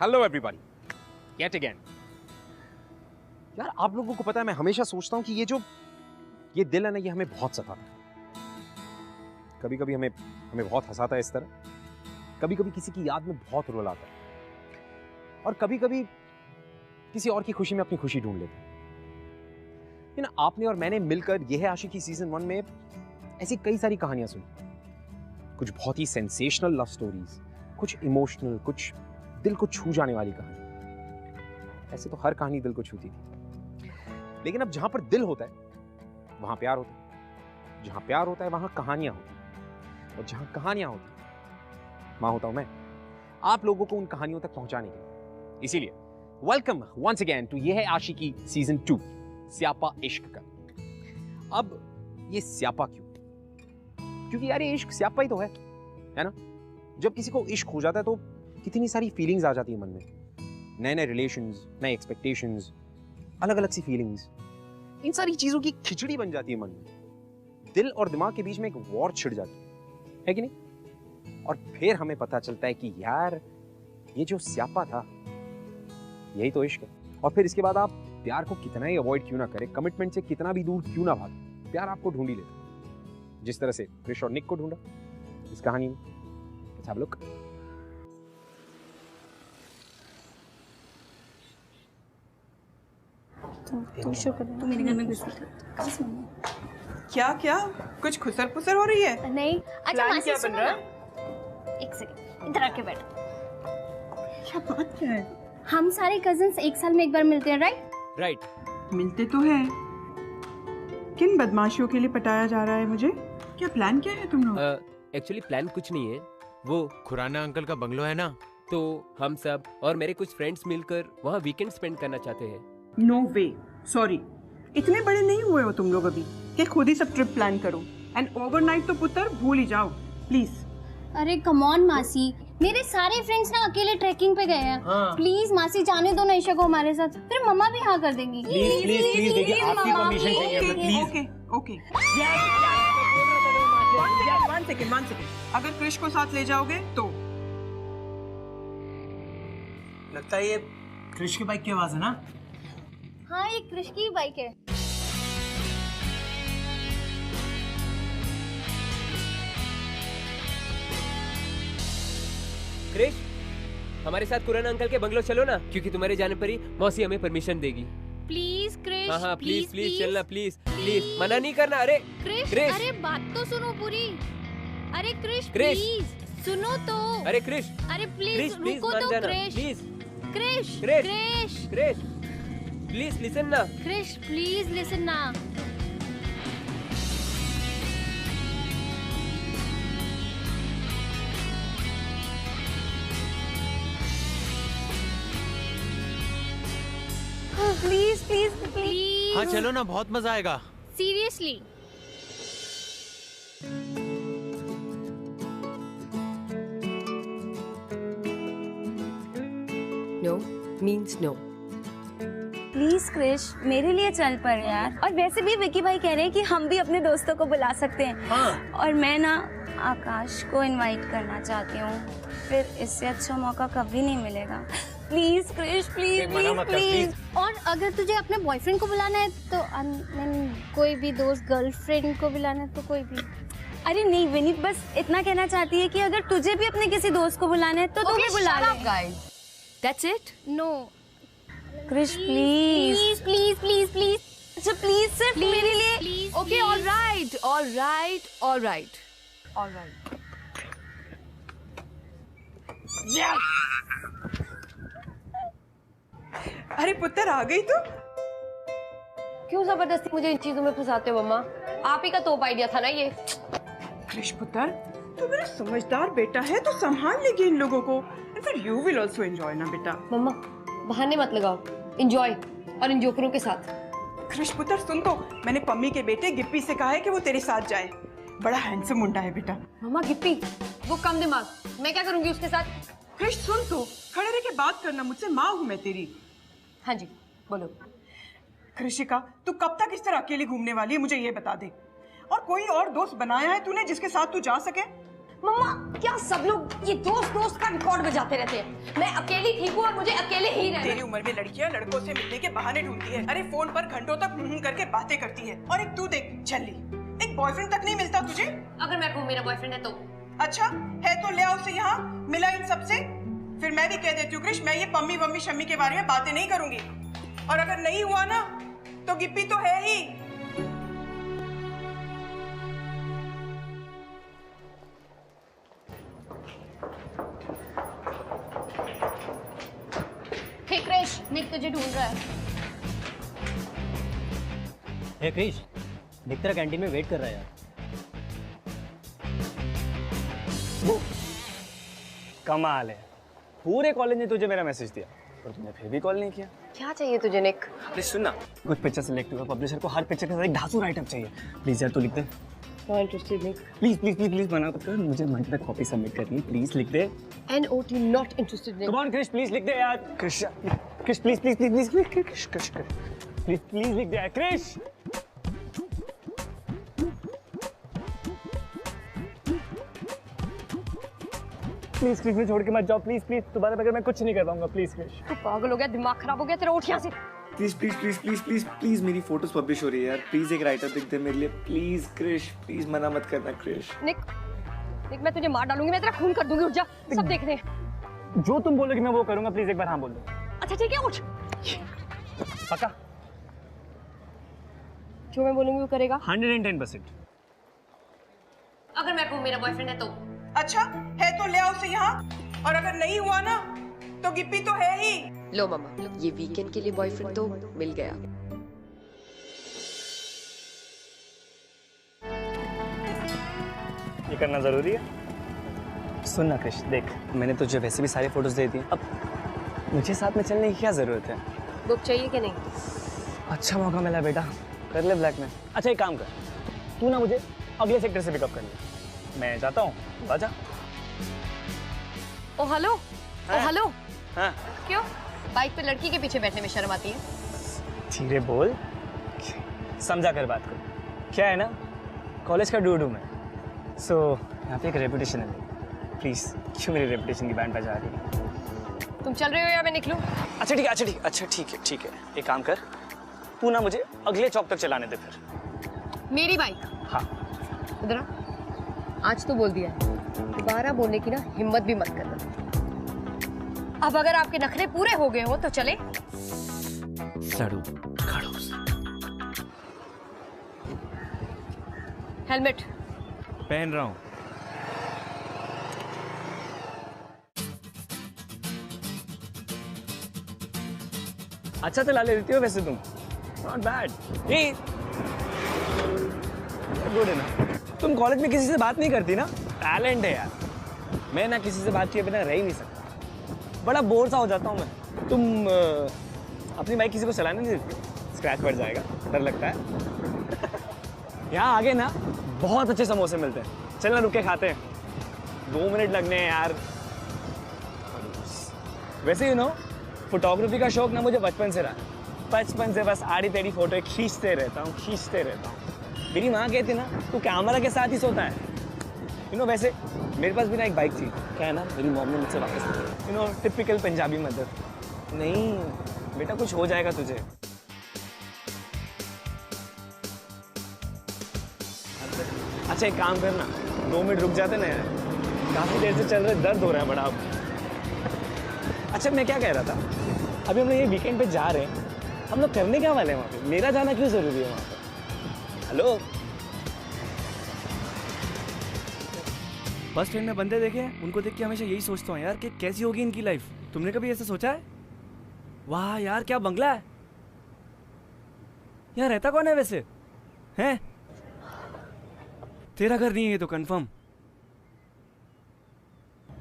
Hello everybody, yet again. यार आप लोगों को पता है, मैं हमेशा सोचता हूँ कि ये दिल है ना, ये हमें बहुत सताता है। कभी कभी हमें बहुत हंसाता है इस तरह, कभी कभी किसी की याद में बहुत रुलाता है, और कभी कभी किसी और की खुशी में अपनी खुशी ढूंढ लेता है। आपने और मैंने मिलकर यह है आशिकी सीजन 1 में ऐसी कई सारी कहानियां सुनी। कुछ बहुत ही सेंसेशनल लव स्टोरीज, कुछ इमोशनल, कुछ दिल को छू जाने वाली कहानी। ऐसे तो हर कहानी दिल को छूती थी, लेकिन अब जहां पर दिल होता है वहां प्यार होता है, जहां प्यार होता है वहां कहानियां होती हैं, और जहां कहानियां होती हैं वहां होता हूं मैं, आप लोगों को उन कहानियों तक पहुंचाने के लिए। इसीलिए वेलकम वंस अगेन टू ये है आशिकी सीजन 2, स्यापा इश्क का। अब ये स्यापा क्यों? क्योंकि यार ये इश्क स्यापा ही तो है ना। जब किसी को इश्क हो जाता है तो कितनी सारी फीलिंग्स आ जाती है मन में, नए नए रिलेशंस, नए एक्सपेक्टेशंस, अलग अलग सी फीलिंग्स, इन सारी चीजों की खिचड़ी बन जाती है मन में। दिल और दिमाग के बीच में एक वॉर छिड़ जाती है कि नहीं? और फिर हमें पता चलता है कि यार ये जो स्यापा था यही तो इश्क है। और फिर इसके बाद आप प्यार को कितना ही अवॉइड क्यों ना करें, कमिटमेंट से कितना भी दूर क्यों ना भागे, प्यार आपको ढूंढ ही लेता, जिस तरह से क्रिश और निक को ढूंढा इस कहानी में। Let's have a look. तू मेरे घर में घुस क्या कुछ खुसर पुसर हो रही है? नहीं। अच्छा मासी क्या बन रहा है? एक सेकंड, इधर आके बैठ। क्या बात है? हम सारे कजिन्स एक साल में एक बार मिलते हैं, राइट? मिलते तो है, किन बदमाशियों के लिए पटाया जा रहा है मुझे? क्या प्लान क्या है तुम लोग? एक्चुअली प्लान कुछ नहीं है, वो खुराना अंकल का बंगलो है ना, तो हम सब और मेरे कुछ फ्रेंड्स मिलकर वहाँ वीकेंड स्पेंड करना चाहते हैं। नो वे, सॉरी, इतने बड़े नहीं हुए हो तुम लोग अभी कि खुद ही सब ट्रिप प्लान करो। एंड ओवरनाइट तो पुत्र भूल ही जाओ प्लीज। अरे कम ऑन मासी, मेरे सारे फ्रेंड्स ना अकेले ट्रैकिंग पे गए हैं। प्लीज मासी जाने दो ना ईशा को हमारे साथ, फिर मम्मा भी हाँ कर देंगी। प्लीज देखिए, आपकी परमिशन चाहिए हमें, प्लीज। ओके वन सेकेंड, अगर क्रिश को साथ ले जाओगे तो। लगता है ये क्रिश की बाइक की आवाज है ना? हाँ, ये क्रिश की बाइक है। क्रिश, हमारे साथ खुराना अंकल के बंगलो चलो ना, क्योंकि तुम्हारे जाने पर ही मौसी हमें परमिशन देगी। प्लीज क्रिश, हाँ प्लीज चलना, प्लीज मना नहीं करना। अरे क्रिश, अरे बात तो सुनो पूरी। अरे क्रिश प्लीज सुनो तो। अरे क्रिश, अरे प्लीज रुको तो क्रिश। क्रिश प्लीज लिसन ना। क्रिश प्लीज लिसन ना। प्लीज हाँ चलो ना, बहुत मजा आएगा। Seriously. No means no. Please Krish, मेरे लिए चल पर यार। और वैसे भी विकी भाई कह रहे हैं कि हम भी अपने दोस्तों को बुला सकते हैं। और मैं ना आकाश को इनवाइट करना चाहती हूँ, फिर इससे अच्छा मौका कभी नहीं मिलेगा। Please Krish, please. और अगर तुझे अपने बॉयफ्रेंड को बुलाना है तो कोई भी दोस्त, गर्लफ्रेंड को बुलाना है तो कोई भी। अरे नहीं विनीत, बस इतना कहना चाहती है कि अगर तुझे भी अपने किसी दोस्त को बुलाना है तो तू भी बुला ले। That's it? No Krish please. अच्छा प्लीज, सिर्फ मेरे लिए। Okay, all right. अरे पुत्र आ गई तू? क्यों जबरदस्ती मुझे इन चीजों में फंसाते हो मम्मा? आप ही का तोप आइडिया था ना ये। क्रिश पुत्र, तू मेरा समझदार बेटा है, तो संभाल लेगी इन लोगों को। फिर यू विल ऑल्सो एंजॉय ना बेटा। मम्मा बहाने मत लगाओ, एंजॉय और इन जोकरों के साथ। क्रिश पुत्र सुन तो, मैंने पम्मी के बेटे गिप्पी से कहा है कि वो तेरे साथ जाए। बड़ा हैंडसम मुंडा है बेटा। मम्मा गिप्पी, वो कम दिमाग, मैं क्या करूंगी उसके साथ? क्रिश सुन तो, खड़े रह के बात करना मुझसे, माँ हूँ मैं तेरी। हाँ जी बोलो। कृषिका, तू कब तक इस तरह अकेली घूमने वाली है, मुझे ये बता दे। और कोई और दोस्त बनाया है तूने जिसके साथ तू जा सके? मम्मा क्या सब लोग ये दोस्त दोस्त का रिकॉर्ड बजाते रहते हैं? मैं अकेली ठीक हूँ और मुझे अकेले ही रहना। तेरी उम्र में लड़कियां लड़कों से मिलने के बहाने ढूंढती है। अरे फोन पर घंटों तक करके बातें करती है। और एक तू देख छल्ली, एक बॉयफ्रेंड तक नहीं मिलता तुझे? अगर मैं कहूँ मेरा बॉयफ्रेंड है तो? अच्छा है तो ले आओ उसे यहाँ, मिला इन सबसे। फिर मैं भी कह देती हूँ कृष, मैं ये पम्मी वम्मी शम्मी के बारे में बातें नहीं करूंगी। और अगर नहीं हुआ ना तो गिप्पी तो है ही। हे क्रिश, निक तुझे ढूंढ रहा है। हे क्रिश, निक तेरा कैंटीन में वेट कर रहा है यार। कमाल है, पूरे कॉलेज ने तुझे मेरा मैसेज दिया और तूने फिर भी कॉल नहीं किया। क्या चाहिए तुझे निक? अरे सुन ना, कुछ पिक्चर सेलेक्ट हुआ, पब्लिशर को हर पिक्चर के साथ एक धांसू राइटअप चाहिए। प्लीज यार तू लिख दे। Not interested Nick. Please please please please मना मत कर, मुझे मंडे तक कॉपी सबमिट करनी है। प्लीज लिख दे। NOT not interested Nick. Come on Krish, please लिख दे यार। Krish Krish please please please please Krish Krish please please लिख दे यार क्रिश। प्लीज क्रिश में छोड़ के मत जाओ, प्लीज प्लीज। दोबारा बगैर मैं कुछ नहीं कर पाऊंगा, प्लीज क्रिश। तू पागल हो गया, दिमाग खराब हो गया तेरा? उठ यहाँ से। Please please please please please please मेरी फोटोज पब्लिश हो रही है यार। प्लीज एक राइटर लिख दे मेरे लिए, प्लीज क्रिश। प्लीज मना मत करना क्रिश। निक निक, मैं तुझे मार डालूंगी, मैं तेरा खून कर दूंगी। उठ जा, सब देख रहे हैं। जो तुम बोलोगे मैं वो करूंगा। प्लीज एक बार हाँ बोल दो। अच्छा ठीक है, उठ। पक्का? जो मैं बोलूंगी वो करेगा? 110%। अगर मैं कहूँ मेरा बॉयफ्रेंड है तो? अच्छा है तो ले आओ उसे यहाँ। और अगर नहीं हुआ ना तो गिप्पी तो है ही। लो मामा, ये वीकेंड के लिए बॉयफ्रेंड तो मिल गया। ये करना जरूरी है? सुन ना कृष, देख मैंने तुझे वैसे भी सारी फोटोज दे दी, अब मुझे साथ में चलने की क्या जरूरत है? बुक चाहिए कि नहीं? अच्छा मौका मिला बेटा, कर ले ब्लैक में। अच्छा एक काम कर, तू ना मुझे अगले सेक्टर से पिकअप कर ले, मैं जाता हूँ, आजा। ओ हेलो, ओ हेलो। हाँ क्यों बाइक पे लड़की के पीछे बैठने में शर्म आती है? धीरे बोल, समझा कर बात कर। क्या है ना, कॉलेज का डूडू मैं, सो यहाँ पे एक रेपुटेशन है। प्लीज क्यों मेरी रेपुटेशन की बैंड बजा रही है? तुम चल रहे हो या मैं निकलूं? अच्छा ठीक है, अच्छा ठीक, अच्छा ठीक है। एक काम कर, तू ना मुझे अगले चौक तक चलाने दे फिर। मेरी बाइक? हाँ। इधर आ। आज तो बोल दिया है, दोबारा बोलने की ना हिम्मत भी मत करना। अब अगर आपके नखरे पूरे हो गए हो तो चले। सड़ू खड़ूस। हेलमेट पहन रहा हूँ। अच्छा चला ले देती हो वैसे तुम, नॉट बैड। गुड है ना। तुम कॉलेज में किसी से बात नहीं करती ना? टैलेंट है यार। मैं ना किसी से बात किए बिना रह ही नहीं सकता, बड़ा बोर सा हो जाता हूँ मैं। तुम अपनी बाइक किसी को चलाने नहीं देती? स्क्रैच पड़ जाएगा, डर लगता है। यहाँ आगे ना बहुत अच्छे समोसे मिलते हैं, चलना रुक के खाते हैं। 2 मिनट लगने हैं यार। वैसे यू नो, फोटोग्राफी का शौक ना मुझे बचपन से रहा। बचपन से बस आड़ी टेढ़ी फोटो खींचते रहता हूँ। मेरी माँ कहती ना, तू कैमरा के साथ ही सोता है। यू नो वैसे मेरे पास भी ना एक बाइक थी, क्या है ना, मेरी मॉम ने मुझसे वापस, you know typical Punjabi mother. नहीं बेटा, कुछ हो जाएगा तुझे। अच्छा एक काम करना, 2 मिनट रुक जाते ना यार, काफी देर से चल रहे, दर्द हो रहा है बड़ा अब। अच्छा मैं क्या कह रहा था, अभी हम लोग ये वीकेंड पे जा रहे हैं, हम लोग करने क्या वाले हैं वहाँ पे? मेरा जाना क्यों जरूरी है वहाँ पे? हेलो, बस स्टैंड में बंदे देखे हैं, उनको देख के हमेशा यही सोचता हूँ यार कि कैसी होगी इनकी लाइफ। तुमने कभी ऐसा सोचा है? वाह यार क्या बंगला है यार। रहता कौन है वैसे? हैं? तेरा घर नहीं है तो कंफर्म।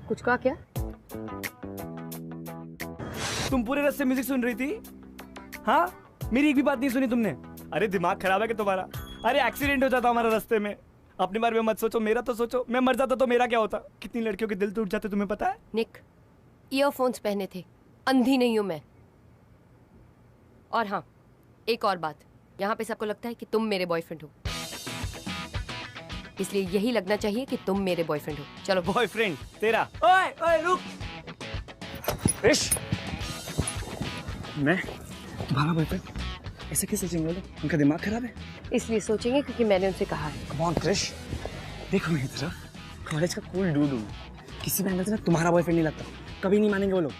कुछ कहा क्या? तुम पूरे रास्ते म्यूजिक सुन रही थी? हाँ, मेरी एक भी बात नहीं सुनी तुमने? अरे दिमाग खराब है क्या तुम्हारा? अरे एक्सीडेंट हो जाता हमारा रास्ते में। अपने बारे में मत सोचो, मेरा तो सोचो। मैं मर जाता तो मेरा क्या होता? कितनी लड़कियों के दिल टूट जाते तुम्हें पता है? निक, ईयरफोन्स पहने थे, अंधी नहीं हूं मैं। और हाँ, एक और बात, यहाँ पे सबको लगता है कि तुम मेरे बॉयफ्रेंड हो। इसलिए यही लगना चाहिए कि तुम मेरे बॉयफ्रेंड हो। चलो। बॉयफ्रेंड तेरा? ओए ओए रुक। क्रिश, मैं तुम्हारा बॉयफ्रेंड ऐसे कैसे चिंगल? उनका दिमाग खराब है। इसलिए सोचेंगे क्योंकि मैंने उनसे कहा है। कम ऑन क्रिश, देखो मेरी तरफ, कॉलेज का कूल डूड हूँ, किसी भी एंगल से ना तुम्हारा बॉयफ्रेंड नहीं लगता। कभी नहीं मानेंगे वो लोग।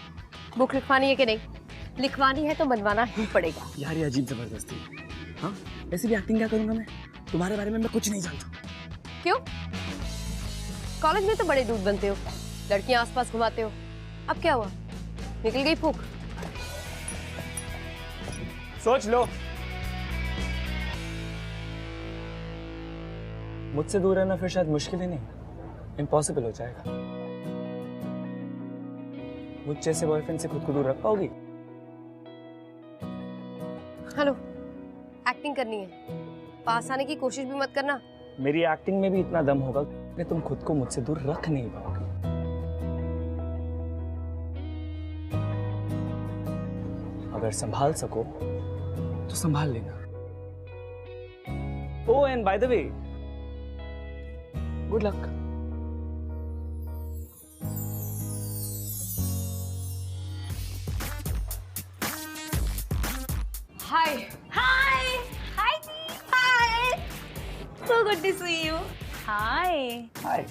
बुक लिखवानी है कि नहीं? लिखवानी है तो बनवाना ही पड़ेगा। यार ये अजीब जबरदस्ती। हाँ, ऐसी भी एक्टिंग क्या करूंगा मैं? तुम्हारे बारे में मैं कुछ नहीं जानता। क्यों? कॉलेज में तो बड़े दूध बनते हो, लड़कियां आसपास घुमाते हो। अब क्या हुआ? निकल गई फूक? सोच लो। मुझसे दूर रहना फिर शायद मुश्किल ही नहीं, इम्पॉसिबल हो जाएगा। मुझ जैसे बॉयफ्रेंड से खुद को दूर रख पाओगी? हेलो, एक्टिंग करनी है, पास आने की कोशिश भी मत करना। मेरी एक्टिंग में भी इतना दम होगा कि तुम खुद को मुझसे दूर रख नहीं पाओगे। अगर संभाल सको तो संभाल लेना। Oh and by the way, good luck. Hi hi hi hi, so good to see you. हाय हाय।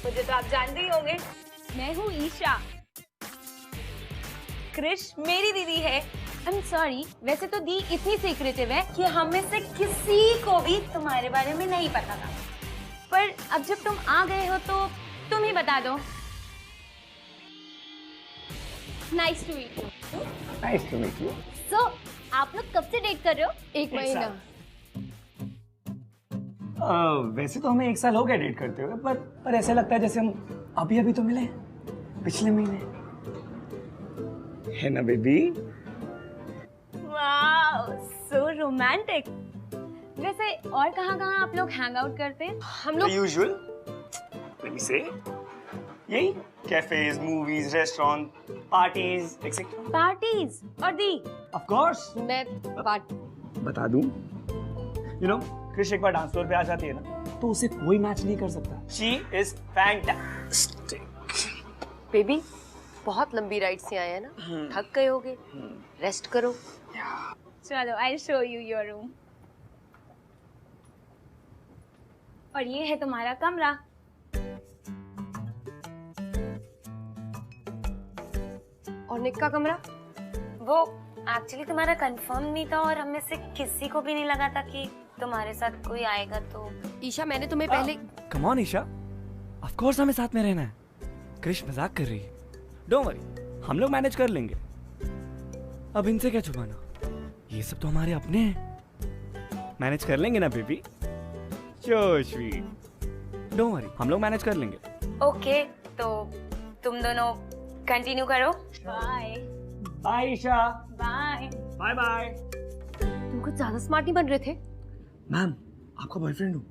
मुझे तो आप जानते ही होंगे, मैं हूँ ईशा। क्रिश मेरी दीदी है। आई एम सॉरी, वैसे तो दी इतनी सीक्रेटिव है कि हम में से किसी को भी तुम्हारे बारे में नहीं पता था, पर अब जब तुम आ गए हो तो तुम ही बता दो। Nice to meet you. Nice to meet you. So आप लोग कब से डेट कर रहे हो? 1 महीना। वैसे तो हमें 1 साल हो गया डेट करते हुए, पर ऐसा लगता है जैसे हम अभी अभी तो मिले पिछले महीने, है ना बेबी? Wow, so romantic. वैसे और कहाँ आप लोग हैंग आउट करते हैं? हम लोग यूजुअल, लेट मी से, यही cafes, movies, restaurant, parties etcetera. Parties? और दी? Of course. मैं बता दूं, यू नो, क्रिश एक बार डांस फ्लोर पे आ जाती है ना, तो उसे कोई मैच नहीं कर सकता। She is fantastic. बेबी, बहुत लंबी राइड से आए हैं ना, थक गए होगे, रेस्ट करो। चलो, I show you your room. और ये है तुम्हारा कमरा। और निक का कमरा? वो एक्चुअली तुम्हारा कंफर्म नहीं था और हमें से किसी को भी नहीं लगा था कि तुम्हारे साथ कोई आएगा, तो ईशा मैंने तुम्हें पहले। Come on Isha, of course हमें साथ में रहना है। क्रिश मजाक कर रही है, डोंट वरी, हम लोग मैनेज कर लेंगे। अब इनसे क्या छुपाना, ये सब तो हमारे अपने हैं, मैनेज कर लेंगे ना baby? So sweet, don't worry, हम लोग मैनेज कर लेंगे। ओके, तो तुम दोनों कंटिन्यू करो। Bye bye Isha. Bye bye bye. तुम कुछ ज्यादा स्मार्ट नहीं बन रहे थे। मैम, आपका बॉयफ्रेंड हूँ,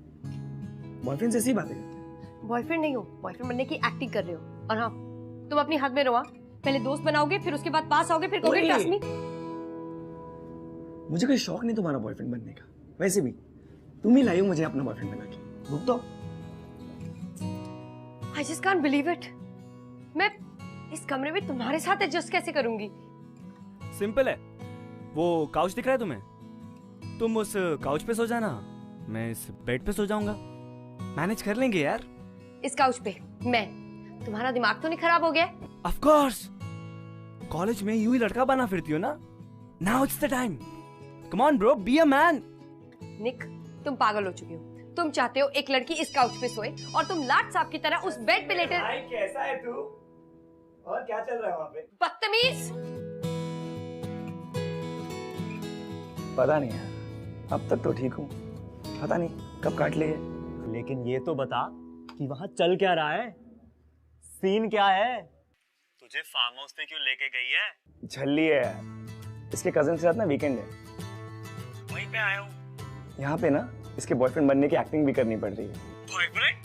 बॉयफ्रेंड से ऐसी बातें करते हैं। बॉयफ्रेंड नहीं हो, बॉयफ्रेंड बनने की एक्टिंग कर रहे हो। और हाँ, तुम अपनी हद में रहो। पहले दोस्त बनाओगे, फिर उसके बाद पास आओगे, फिर कहोगे ट्रस्ट मी। मुझे कोई शौक नहीं तुम्हारा बॉयफ्रेंड बनने का, वैसे भी तुम ही लाई हो मुझे अपना बॉयफ्रेंड बना के। रुक तो। I just can't believe it. मैं इस कमरे में तुम्हारे साथ एडजस्ट कैसे करूंगी? सिंपल है, वो काउच दिख रहा है तुम्हें? तुम उस काउच पे सो जाना, मैं इस बेड पे सो जाऊंगा। मैनेज कर लेंगे यार। इस काउच पे मैं? तुम्हारा दिमाग तो नहीं खराब हो गया? ऑफ कोर्स, कॉलेज में यूं ही लड़का बना फिरती हो ना। Now it's the time, come on bro, be a man. Nick, तुम पागल हो चुके हो। तुम चाहते हो एक लड़की इस काउच पे सोए और तुम लाट साहब की तरह उस बेड पे लेटे। भाई कैसा है तू? और क्या चल रहा है वहाँ पे? बदतमीज। पता नहीं यार, अब तक तो ठीक हूँ, पता नहीं कब काट लिए। लेकिन ये तो बता कि वहाँ चल क्या रहा है, सीन क्या है? तुझे फार्म हाउस पे क्यों लेके गई है? झल्ली है यार, इसके कजिन के साथ ना वीकेंड है, वहीं पे आया हूँ। यहाँ पे ना इसके बॉयफ्रेंड बनने की एक्टिंग भी करनी पड़ रही है। बॉयफ्रेंड?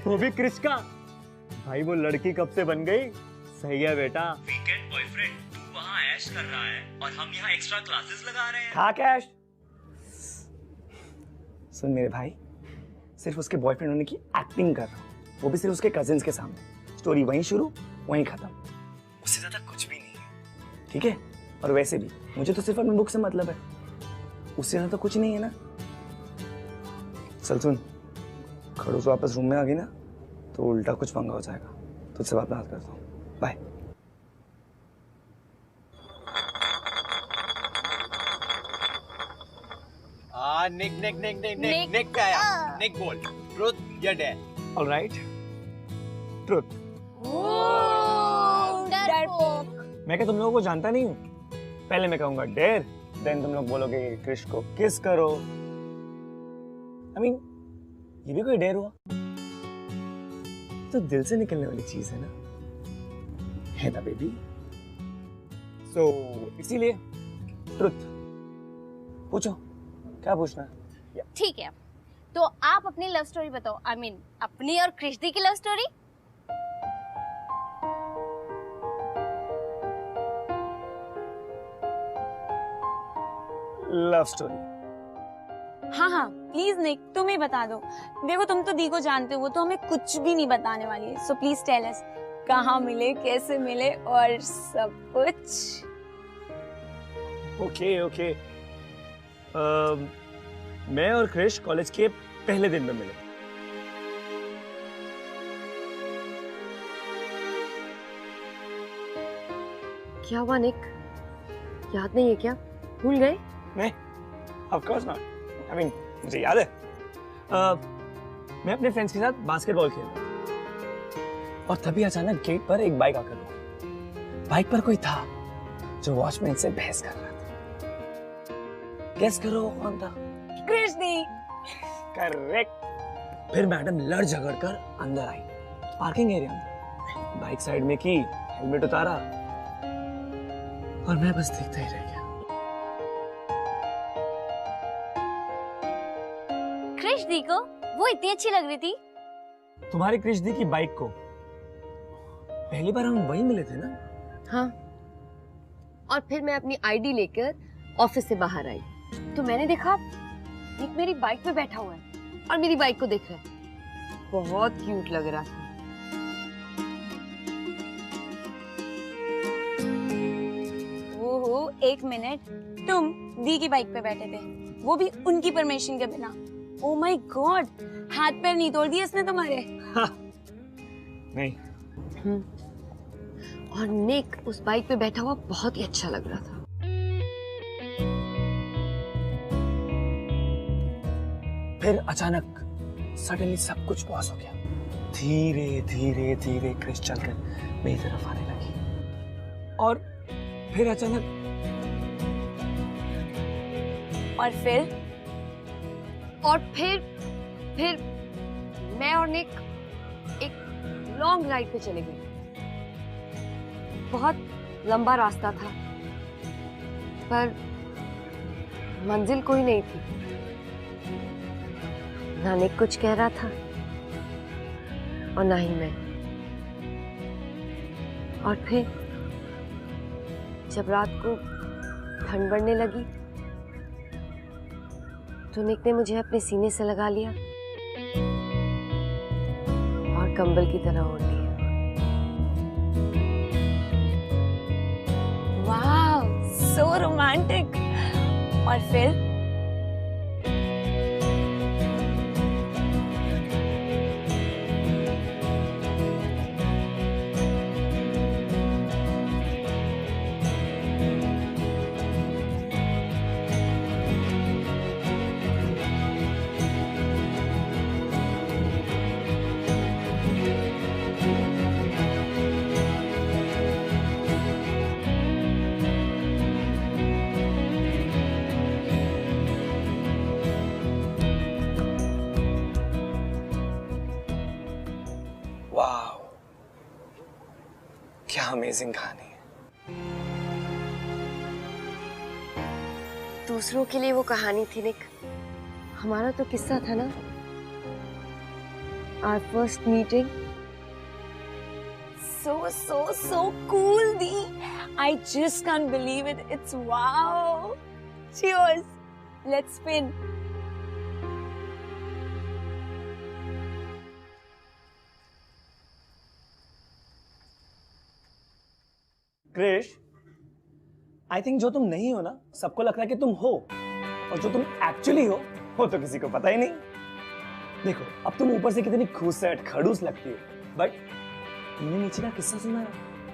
वो भी क्रिश का? भाई वो लड़की कब से बन गई? सही है बेटा। वीकेंड बॉयफ्रेंड, तू वहाँ ऐश कर रहा है और हम यहाँ एक्स्ट्रा क्लासेस लगा रहे हैं। खा कैश। सुन मेरे भाई, सिर्फ उसके बॉयफ्रेंड होने की एक्टिंग कर रहा हूँ, वो भी सिर्फ उसके कजिन्स के सामने। स्टोरी वहीं शुरू वहीं खत्म, उससे ज्यादा कुछ भी नहीं है, ठीक है? और वैसे भी मुझे तो सिर्फ अपनी बुक से मतलब है, उससे ज्यादा तो कुछ नहीं है ना। चल सुन, खड़ूस वापस रूम में आ गई ना तो उल्टा कुछ पंगा हो जाएगा। तुझसे बात करता हूँ, बाय। निक का आया। निक बोल, ट्रुथ या डेयर? Alright, truth. मैं क्या तुम लोगों को जानता नहीं हूँ? पहले मैं कहूंगा डेयर, देन तुम लोग बोलोगे कि क्रिश को किस करो। I mean, ये भी कोई डेयर हुआ? तो दिल से निकलने वाली चीज है ना बेबी? सो इसीलिए ट्रुथ। पूछो, क्या पूछना है? ठीक है, तो आप अपनी लव स्टोरी बताओ। I mean, अपनी और क्रिश दी की लव स्टोरी। Love story? हाँ हाँ प्लीज निक, तुम ही बता दो। देखो तुम तो दी को जानते हो, वो तो हमें कुछ भी नहीं बताने वाली है। सो प्लीज टेल अस, कहाँ मिले, कैसे मिले और सब कुछ। ओके। मैं और क्रिश कॉलेज के पहले दिन में मिले। क्या हुआ निक? याद नहीं है क्या? भूल गए? नहीं, of course not. I mean, मुझे याद है। मैं अपने फ्रेंड्स के साथ बास्केटबॉल खेल रहा था और तभी अचानक गेट पर एक बाइक आकर रुकी। बाइक पर कोई था जो वॉचमैन से बहस कर रहा था। गेस करो वो कौन था? क्रिश दी। करेक्ट। फिर मैडम लड़ झगड़ कर अंदर आई, पार्किंग एरिया में बाइक साइड में की, हेलमेट उतारा और मैं बस देखता ही रह गया। क्रिश दी को वो इतनी अच्छी लग रही थी। तुम्हारी क्रिश दी की बाइक को पहली बार हम वहीं मिले थे ना? हाँ, और फिर मैं अपनी आईडी लेकर ऑफिस से बाहर आई तो मैंने देखा निक मेरी बाइक पे बैठा हुआ है और मेरी बाइक को देख रहा है। बहुत क्यूट लग रहा था। ओहो, एक मिनट, तुम दी की बाइक पे बैठे थे, वो भी उनकी परमिशन के बिना? ओ माय गॉड, हाथ पैर नहीं तोड़ दिए इसने तुम्हारे? नहीं। और निक उस बाइक पे बैठा हुआ बहुत ही अच्छा लग रहा था। फिर अचानक सडनली सब कुछ पॉज हो गया। धीरे धीरे धीरे क्रिश चलकर मेरी तरफ आने लगी और फिर अचानक और फिर मैं और निक एक लॉन्ग राइड पे चले गए। बहुत लंबा रास्ता था पर मंजिल कोई नहीं थी। ना निक कुछ कह रहा था और ना ही मैं। और फिर जब रात को ठंड बढ़ने लगी तो निक ने मुझे अपने सीने से लगा लिया और कंबल की तरह ओढ़ लिया। वाव, सो रोमांटिक। और फिर? क्या अमेजिंग कहानी है। दूसरों के लिए वो कहानी थी निक, हमारा तो किस्सा था ना। Our first meeting. So cool, Dee. I just can't believe it. It's wow. Cheers. Let's spin. Krish, I think जो तुम नहीं हो ना, सबको लगता है कि तुम हो, और जो तुम एक्चुअली हो वो तो किसी को पता ही नहीं। देखो, अब तुम ऊपर से कितनी खूबसूरत खड़ूस लगती हो, बट तुमने नीचे का किस्सा सुना है?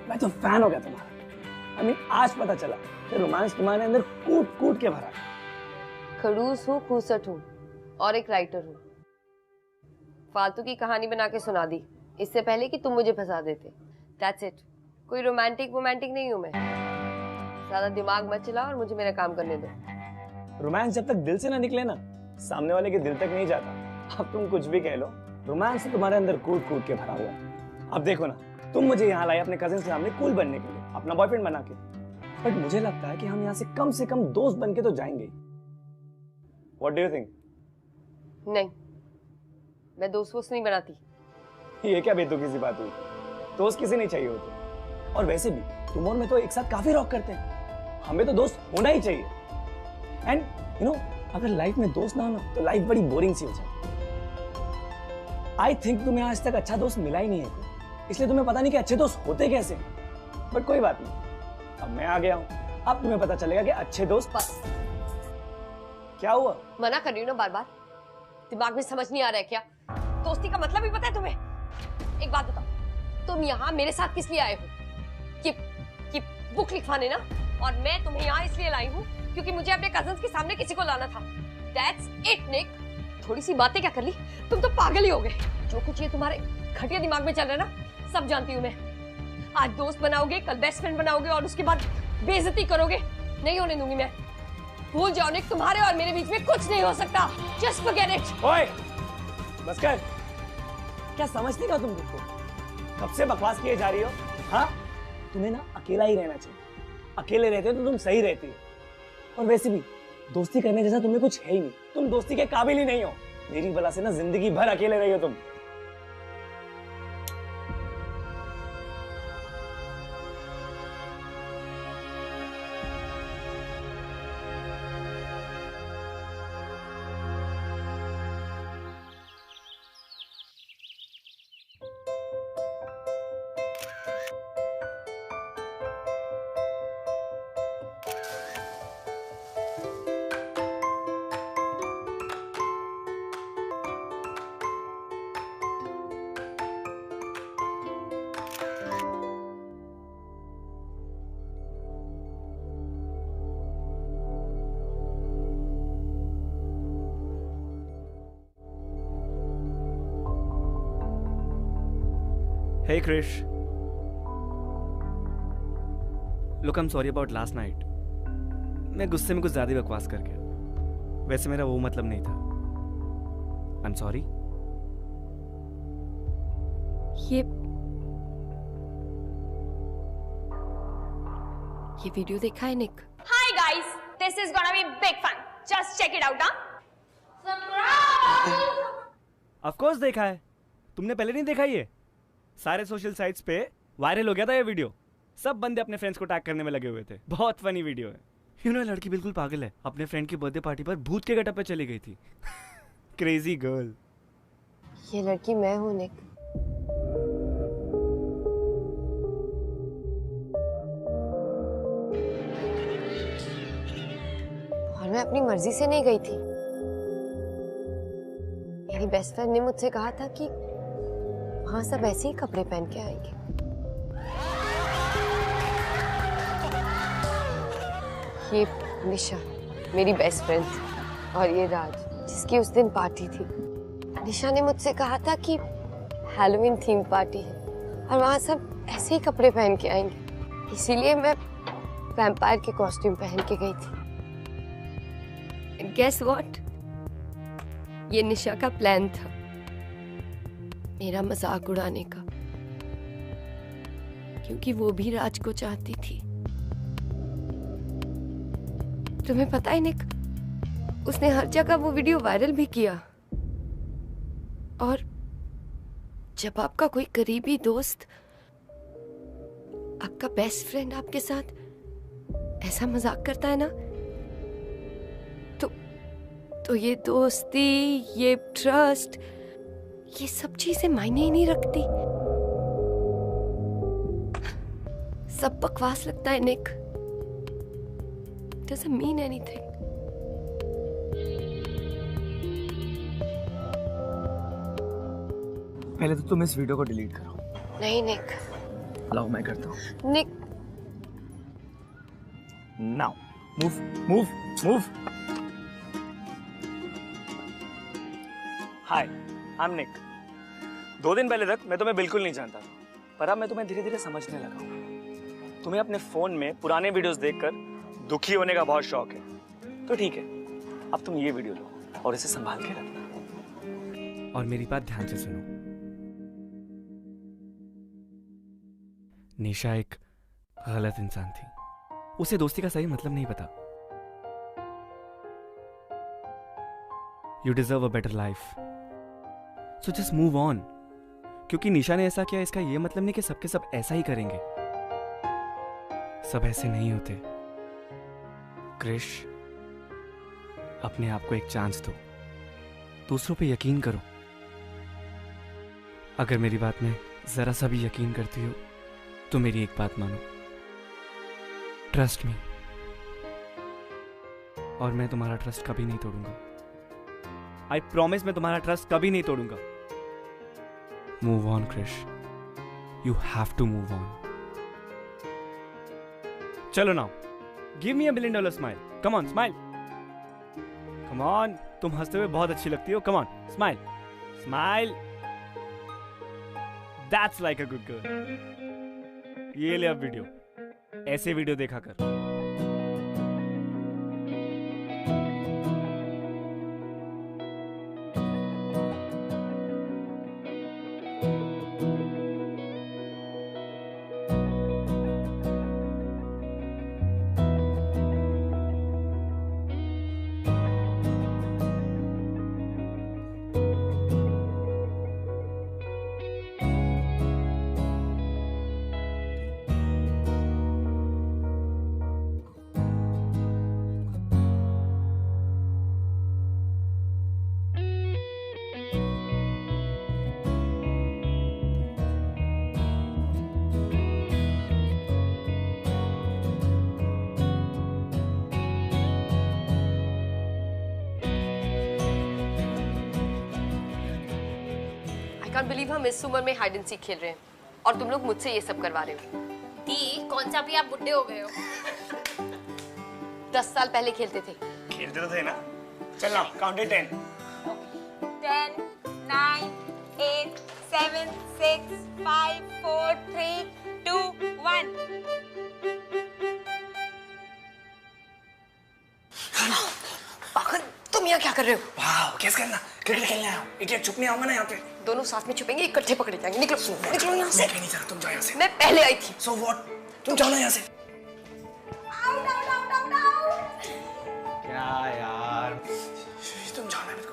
मैं तो फैन हो गया तुम्हारा। आई मीन, आज पता चला कि रोमांस तुम्हारे अंदर कूट कूट के भरा है। खड़ूस हूँ, खूसट हूँ और एक राइटर हूँ। फालतू की कहानी बना के सुना दी इससे पहले कि तुम मुझे फंसा देते। That's it. कोई रोमांटिक नहीं हूँ मैं। ज्यादा दिमाग मत चला और मुझे मेरा काम करने दो। रोमांस जब तक दिल से ना निकले ना, सामने वाले के दिल तक नहीं जाता। अब तुम कुछ भी कह लो, रोमांस तुम्हारे अंदर कूट कूट के भरा हुआ है। अब देखो ना, तुम मुझे यहाँ लाए अपने कजिन के सामने कूल बनने के लिए, अपना बॉयफ्रेंड बना के, बट मुझे लगता है कि हम यहाँ से कम दोस्त बन के तो जाएंगे। What do you think? नहीं, मैं दोस्त नहीं बनाती। ये क्या बेतुकी सी बात हुई? दोस्त किसी नहीं चाहिए होते। और वैसे भी तुम और मैं तो एक साथ काफी रॉक करते हैं, हमें तो दोस्त होना ही चाहिए। एंड यू नो, अगर लाइफ में दोस्त ना हो ना, तो लाइफ बड़ी बोरिंग सी हो जाती। आई थिंक तुम्हें आज तक अच्छा दोस्त मिला ही नहीं है, इसलिए तुम्हें पता नहीं कि अच्छे दोस्त होते कैसे। बट कोई बात नहीं, अब मैं आ गया हूँ, अब तुम्हें पता चलेगा कि अच्छे दोस्त। बस। क्या हुआ? मना कर रही हूँ ना बार बार, दिमाग में समझ नहीं आ रहा है क्या? दोस्ती का मतलब ही पता है तुम्हें? एक बात बताओ, तुम यहाँ मेरे साथ किस लिए आए हो? कि बुक लिखवाने ना? और मैं तुम्हें यहाँ इसलिए लाई हूँ क्योंकि मुझे अपने कजिन्स के सामने किसी को लाना था। That's it, निक। थोड़ी सी बातें क्या कर ली? तुम तो पागल ही हो गए। जो कुछ ये तुम्हारे घटिया दिमाग में चल रहा है ना, सब जानती हूँ मैं। आज दोस्त बनाओगे, कल बेस्ट फ्रेंड बनाओगे और उसके बाद बेइज्जती करोगे। नहीं होने दूंगी मैं। भूल जाओ निक, तुम्हारे और मेरे बीच में कुछ नहीं हो सकता। Just forget it। ओए, बस कर। क्या समझती हो तुम खुद को? कब से बकवास किए जा रही हो? हाँ, तुम्हें ना अकेला ही रहना चाहिए। अकेले रहते हो तो तुम सही रहती हो। और वैसे भी दोस्ती करने जैसा तुम्हें कुछ है ही नहीं। तुम दोस्ती के काबिल ही नहीं हो। मेरी वजह से ना जिंदगी भर अकेले रही हो तुम। Hey Krish. Look, I'm sorry about last night. मैं गुस्से में कुछ ज्यादा ही बकवास कर गया। वैसे मेरा वो मतलब नहीं था। I'm sorry. ये वीडियो देखा है निक? Hi guys, this is gonna be big fun. Just check it out, huh? Of course देखा है। तुमने पहले नहीं देखा ये? सारे सोशल साइट्स पे वायरल हो गया था ये वीडियो। सब बंदे अपने फ्रेंड्स को टैग करने में लगे हुए थे। बहुत फनी वीडियो है। यू नो, लड़की बिल्कुल पागल है। अपने फ्रेंड की बर्थडे पार्टी पर भूत के गेटअप पे चली गई थी। Crazy girl. ये लड़की मैं हूँ निक। और मैं अपनी मर्जी से नहीं गई थी। मेरी बेस्ट फ्रेंड ने मुझसे कहा था कि वहां सब ऐसे ही कपड़े पहन के आएंगे। ये निशा मेरी बेस्ट फ्रेंड और ये राज जिसकी उस दिन पार्टी थी। निशा ने मुझसे कहा था कि हैलोवीन थीम पार्टी है और वहां सब ऐसे ही कपड़े पहन के आएंगे, इसीलिए मैं वैम्पायर के कॉस्ट्यूम पहन के गई थी। Guess what? ये निशा का प्लान था, मेरा मजाक उड़ाने का, क्योंकि वो भी राज को चाहती थी। तुम्हें पता है निक, उसने हर जगह वो वीडियो वायरल भी किया। और जब आपका कोई करीबी दोस्त, आपका बेस्ट फ्रेंड आपके साथ ऐसा मजाक करता है ना, तो ये दोस्ती, ये ट्रस्ट, ये सब चीजें मायने ही नहीं रखती। सब बकवास लगता है निक। Doesn't mean anything. पहले तो तुम इस वीडियो को डिलीट करो। नहीं निक। लाओ मैं करता हूँ। Nick. Now move move move. Hi, I am Nick. 2 दिन पहले तक मैं तुम्हें बिल्कुल नहीं जानता था, पर अब मैं तुम्हें धीरे धीरे समझने लगा हूँ। तुम्हें अपने फोन में पुराने वीडियोस देखकर दुखी होने का बहुत शौक है, तो ठीक है, अब तुम ये वीडियो लो और इसे संभाल के रखना। और मेरी बात ध्यान से सुनो। निशा एक गलत इंसान थी। उसे दोस्ती का सही मतलब नहीं पता। You deserve a better life, so just move on. क्योंकि निशा ने ऐसा किया, इसका यह मतलब नहीं कि सबके सब ऐसा ही करेंगे। सब ऐसे नहीं होते। क्रिश, अपने आप को एक चांस दो, दूसरों पे यकीन करो। अगर मेरी बात में जरा सा भी यकीन करती हो तो मेरी एक बात मानो, ट्रस्ट मी। और मैं तुम्हारा ट्रस्ट कभी नहीं तोड़ूंगा। आई प्रॉमिस, मैं तुम्हारा ट्रस्ट कभी नहीं तोड़ूंगा। Move on Krish, you have to move on. चलो now, give me $1 billion smile. Come on, smile. Come on, तुम हंसते हुए बहुत अच्छी लगती हो। Come on, smile smile. That's like a good girl. ये ले अब वीडियो, ऐसे वीडियो देखा कर। can't believe हम इस उम्र में हाइड एंड सीक खेल रहे हैं और तुम लोग मुझसे ये सब करवा रहे हो। दी, कौन सा भी आप बुड्ढे हो गए हो। 10 साल पहले खेलते थे। खेलते तो थे ना। चल ना, काउंट इट 10। 10, 9, 8, 7, 6, 5, 4, 3, 2, 1। पागल, तुम यहाँ क्या कर रहे हो? वाह, कैसे करना? क्रिकेट खेलने आया हूँ। इडियट, छुप नहीं आऊंगा ना यहाँ पे। दोनों साथ में छुपेंगे, इकट्ठे पकड़े जाएंगे। निकलो, निकलो यहाँ से। मैं नहीं चाहता, तुम जाओ यहाँ से। मैं पहले आई थी। So what? तुम जाओ ना यहाँ से। क्या यार? तुम जाओ ना मेरे को।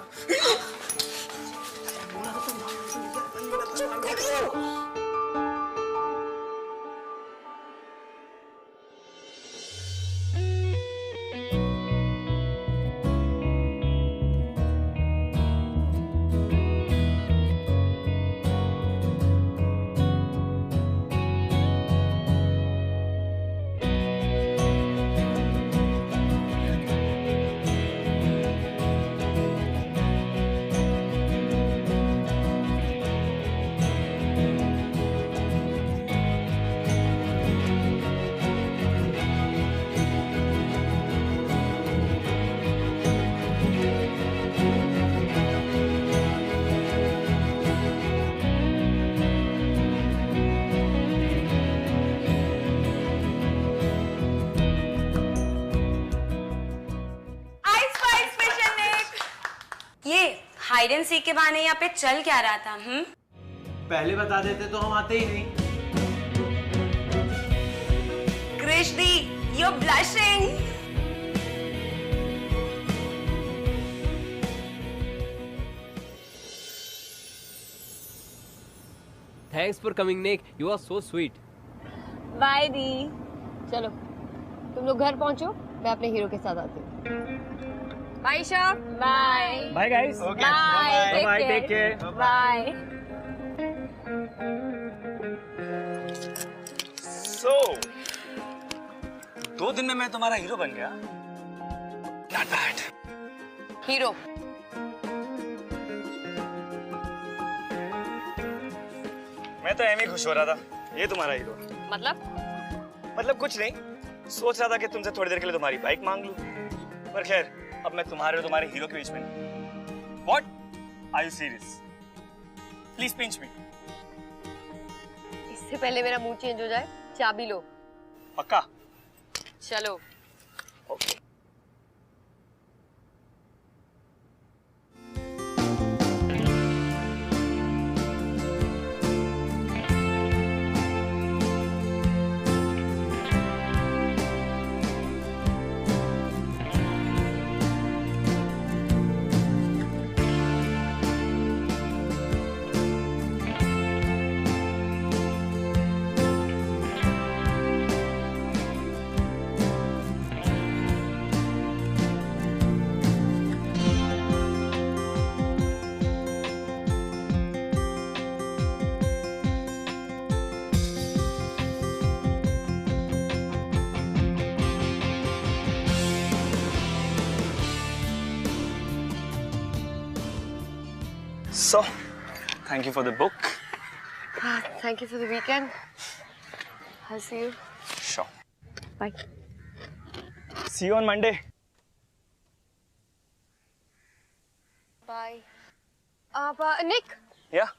हाइड एंड सीक के बहाने यहाँ पे चल क्या रहा था? पहले बता देते तो हम आते ही नहीं। क्रिश दी, you're blushing. Thanks for coming, Nick. You are so sweet. Bye दी। चलो, तुम लोग घर पहुंचो, मैं अपने हीरो के साथ आती हूँ। Bye, Shah. Bye. Bye, guys. Okay. Bye. Bye. Take care. Bye. So, 2 दिन में मैं तुम्हारा हीरो बन गया। Not bad. हीरो मैं तो एम ही खुश हो रहा था, ये तुम्हारा हीरो। मतलब कुछ नहीं, सोच रहा था कि तुमसे थोड़ी देर के लिए तुम्हारी बाइक मांग लूं, पर खैर अब मैं तुम्हारे और तुम्हारे हीरो के बीच में। What? Are you serious? Please pinch me. इससे पहले मेरा मूड चेंज हो जाए, चाबी लो। पक्का? चलो। Okay. So, thank you for the book. Thank you for the weekend. I'll see you. Sure. Bye. See you on Monday. Bye. Nick. Yeah.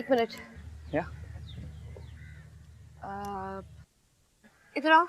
1 minute. Yeah. इधर आओ।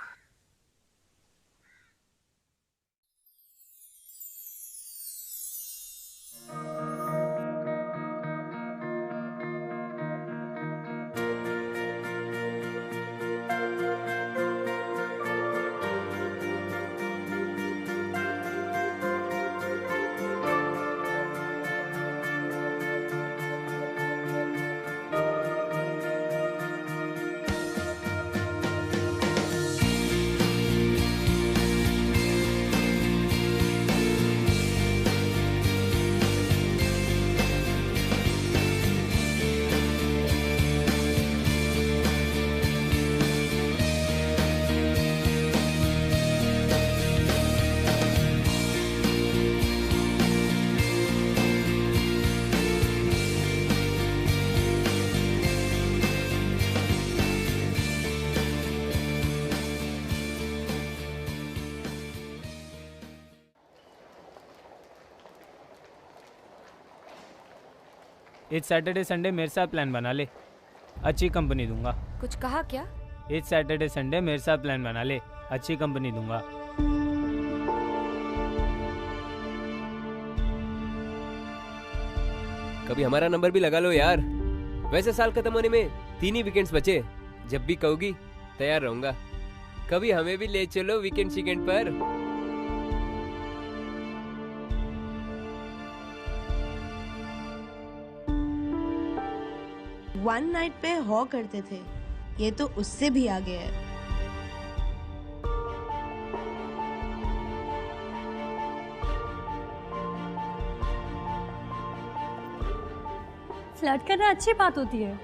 इस सैटरडे संडे मेरे साथ प्लान बना ले, अच्छी कंपनी दूंगा। कुछ कहा क्या? इस सैटरडे संडे मेरे साथ प्लान बना ले, अच्छी कंपनी दूंगा। कभी हमारा नंबर भी लगा लो यार। वैसे साल खत्म होने में 3 ही वीकेंड्स बचे, जब भी कहोगी तैयार रहूंगा। कभी हमें भी ले चलो वीकेंड पर। वन नाइट पे हो करते थे, ये तो उससे भी आगे है। फ्लर्ट करना अच्छी बात होती है,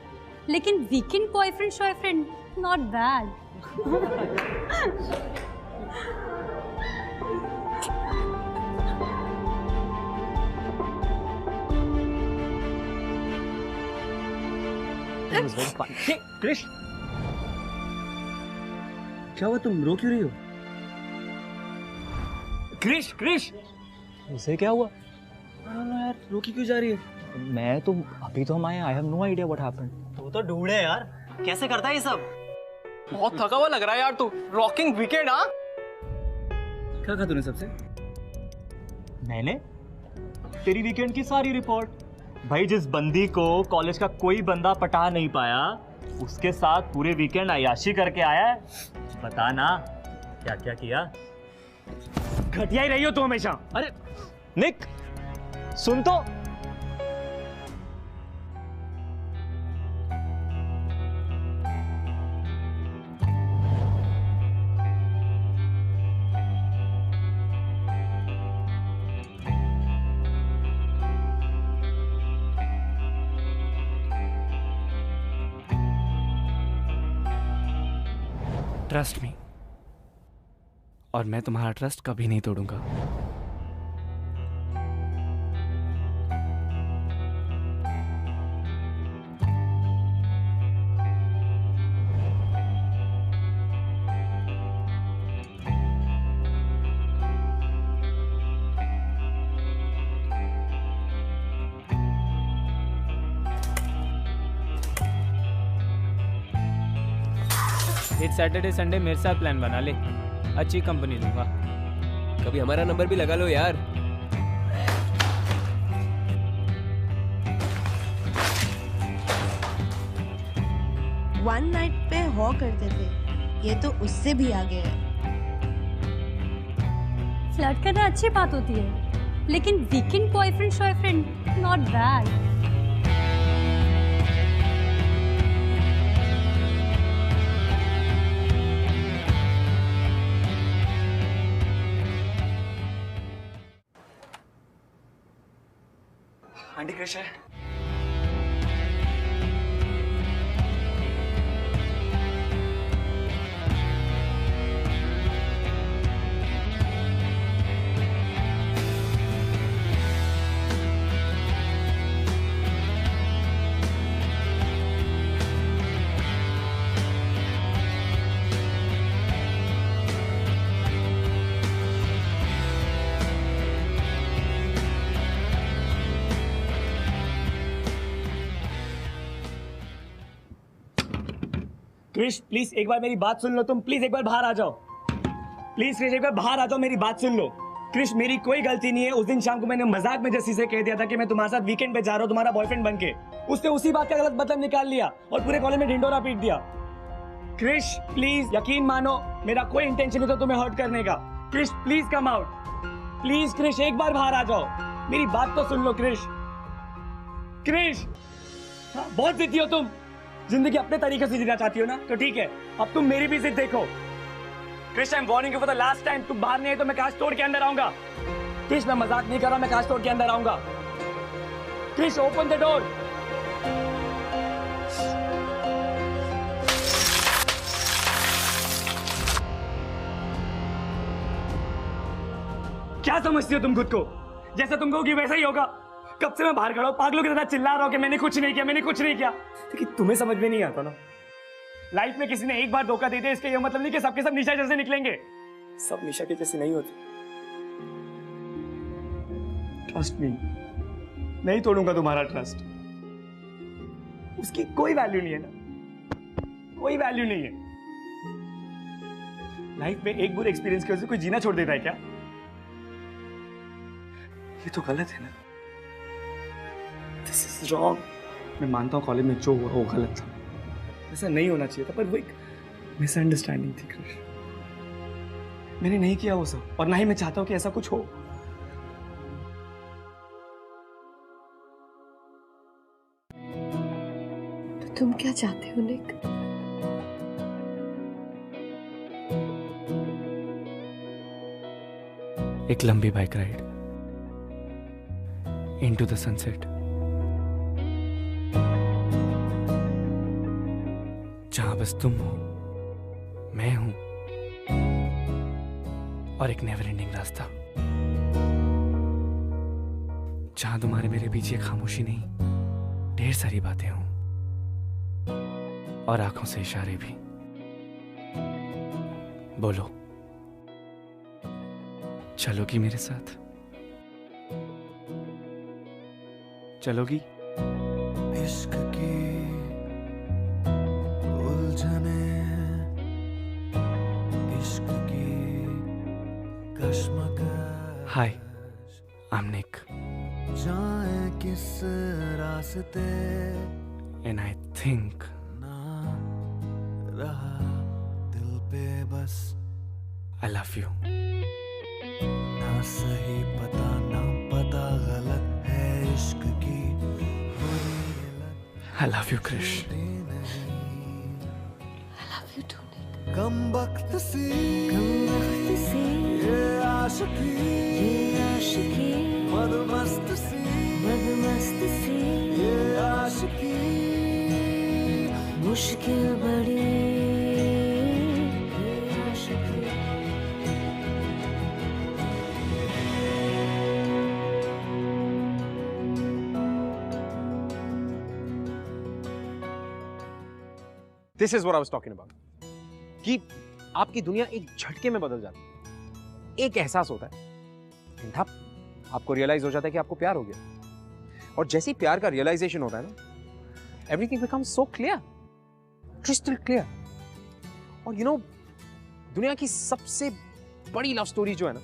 लेकिन वीकेंड बॉयफ्रेंड शॉयफ्रेंड नॉट बैड। क्रिश, क्या हुआ? तुम रो क्यों रही हो? क्रिश, क्रिश, उसे क्या हुआ? यार रोकी क्यों जा रही है? मैं तो अभी तो हम आए, I have no idea what happened. तू तो ढूंढे यार, कैसे करता है ये सब? बहुत थका हुआ लग रहा है यार तू। Rocking weekend. हाँ, क्या कहा तूने सबसे? मैंने तेरी वीकेंड की सारी रिपोर्ट। भाई, जिस बंदी को कॉलेज का कोई बंदा पटा नहीं पाया, उसके साथ पूरे वीकेंड अय्याशी करके आया है। बता ना क्या क्या किया। घटिया ही रही हो तू हमेशा। अरे निक, सुन तो। ट्रस्ट मी, और मैं तुम्हारा ट्रस्ट कभी नहीं तोड़ूंगा। इस सैटरडे संडे मेरे साथ प्लान बना ले, अच्छी कंपनी दूंगा। कभी हमारा नंबर भी लगा लो यार। वन नाइट पे हो करते थे, ये तो उससे भी आगे है। फ्लर्ट करना अच्छी बात होती है, लेकिन वीकेंड बॉयफ्रेंड शॉयफ्रेंड नॉट बैड। आंटी क्रिश है। क्रिश प्लीज एक बार मेरी बात सुन लो, तुम प्लीज एक बार बाहर आ जाओ। प्लीज क्रिश एक बार बाहर आ जाओ, मेरी बात सुन लो। क्रिश मेरी कोई गलती नहीं है। उस दिन शाम को मैंने मजाक में जस्सी से कह दिया था कि मैं तुम्हारे साथ वीकेंड पे जा रहा हूँ तुम्हारा बॉयफ्रेंड बनके। उसने उसी बात का गलत मतलब निकाल लिया और पूरे कॉलेज में ढिंडोरा पीट दिया। क्रिश प्लीज यकीन मानो, मेरा कोई इंटेंशन नहीं था तुम्हें हर्ट करने का। Krish please come out, please Krish एक बार बाहर आ जाओ, मेरी बात तो सुन लो क्रिश। क्रिश हाँ, बहुत जिद्दी हो तुम, जिंदगी अपने तरीके से जीना चाहती हो ना, तो ठीक है, अब तुम मेरी भी जिद देखो। Krish I am warning you for the last time, तुम बाहर नहीं है तो मैं कांच तोड़ के अंदर आऊंगा। क्रिश मैं मजाक नहीं कर रहा, मैं कांच तोड़ के अंदर आऊंगा। Krish open the door. क्या समझती हो तुम खुद को? जैसा तुम कहोगी वैसा ही होगा। कब से मैं बाहर खड़ा हूं, पागलों की तरह चिल्ला रहा हूं कि मैंने कुछ नहीं किया, मैंने कुछ नहीं किया, लेकिन तुम्हें समझ में नहीं आता ना। लाइफ में किसी ने एक बार धोखा दे दिया इसका ये मतलब नहीं कि सबके सब निशा जैसे निकलेंगे। सब निशा के जैसे नहीं होते। ट्रस्ट मी, नहीं तोड़ूंगा तुम्हारा ट्रस्ट। उसकी कोई वैल्यू नहीं है ना, कोई वैल्यू नहीं है। लाइफ में एक बुरे एक्सपीरियंस की वजह से कोई जीना छोड़ देता है क्या? ये तो गलत है ना। This is wrong. मैं मानता हूँ कॉलेज में जो हुआ वो गलत था, ऐसा नहीं होना चाहिए था, पर वो एक मिसअंडरस्टैंडिंग थी क्रिश। मैंने नहीं किया वो सब, और ना ही मैं चाहता हूँ कि ऐसा कुछ हो। तो तुम क्या चाहते हो निक? एक लंबी bike ride into the sunset, जहां बस तुम हो, मैं हूं, और एक नेवर एंडिंग रास्ता, जहां तुम्हारे मेरे पीछे खामोशी नहीं, ढेर सारी बातें हों, और आंखों से इशारे भी। बोलो, चलोगी मेरे साथ? चलोगी? इश्क की उलझने, इश्क की कश्मकश। हाय, आई एम निक। जाए किस रास्ते, एंड आई थिंक ना रहा दिल पे बस आई लव यू। ना सही पता ना पता गलत है इश्क की। I love you, Krish. I love you too, Nick. कम वक्त सी ये आशिकी, मदमस्त सी ये आशिकी, मुश्किल बड़ी this is what I was talking about, कि आपकी दुनिया एक झटके में बदल जाती है। एक एहसास होता है, आपको रियलाइज हो जाता है कि आपको प्यार हो गया, और जैसे ही प्यार का रियलाइजेशन होता है ना, everything becomes so clear, crystal clear. और यू नो, दुनिया की सबसे बड़ी लव स्टोरी जो है ना,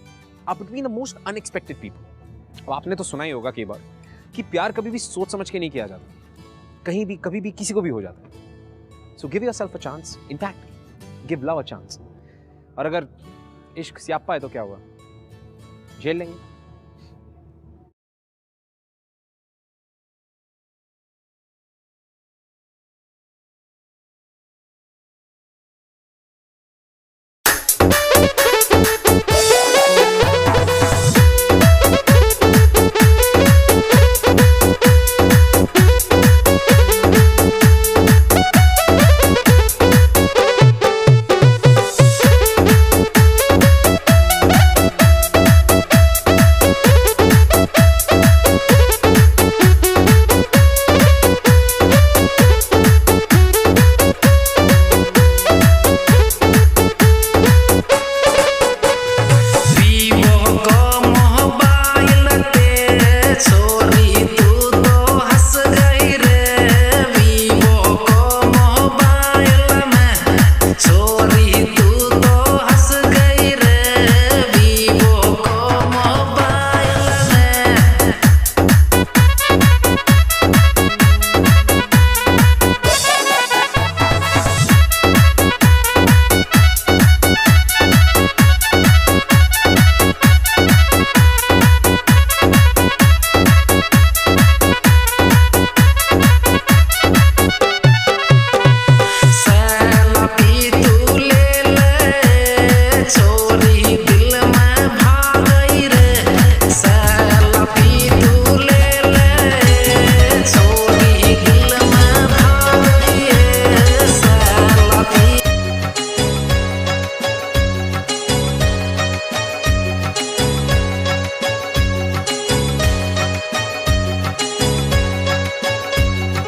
आप between the most unexpected people. अब आपने तो सुना ही होगा कई बार कि प्यार कभी भी सोच समझ के नहीं किया जाता, कहीं भी कभी भी किसी को भी हो जाता है। So give yourself a chance, in fact give love a chance. और अगर इश्क स्यापा है तो क्या हुआ, झेल लेंगे।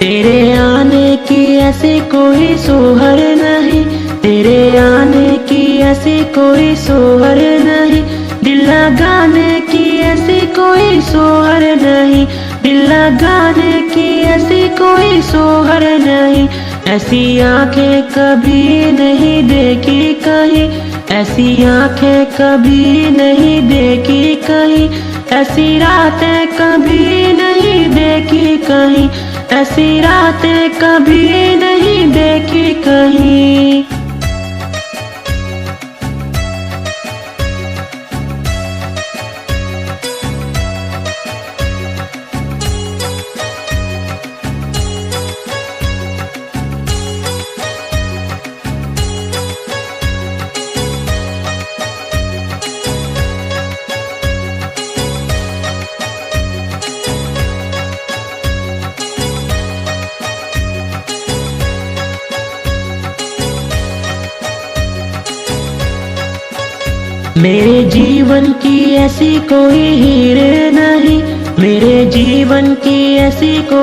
तेरे आने की ऐसी कोई सोहर नहीं, तेरे आने की ऐसी कोई सोहर नहीं, दिल लगाने की ऐसी कोई सोहर नहीं, दिल लगाने की ऐसी कोई सोहर नहीं। ऐसी आंखें कभी नहीं देखी कहीं, ऐसी आंखें कभी नहीं देखी कहीं, ऐसी रातें कभी नहीं देखी कहीं, ऐसी रातें कभी नहीं देखी कहीं। मेरे जीवन की ऐसी कोई हीर नहीं, मेरे जीवन की ऐसी कोई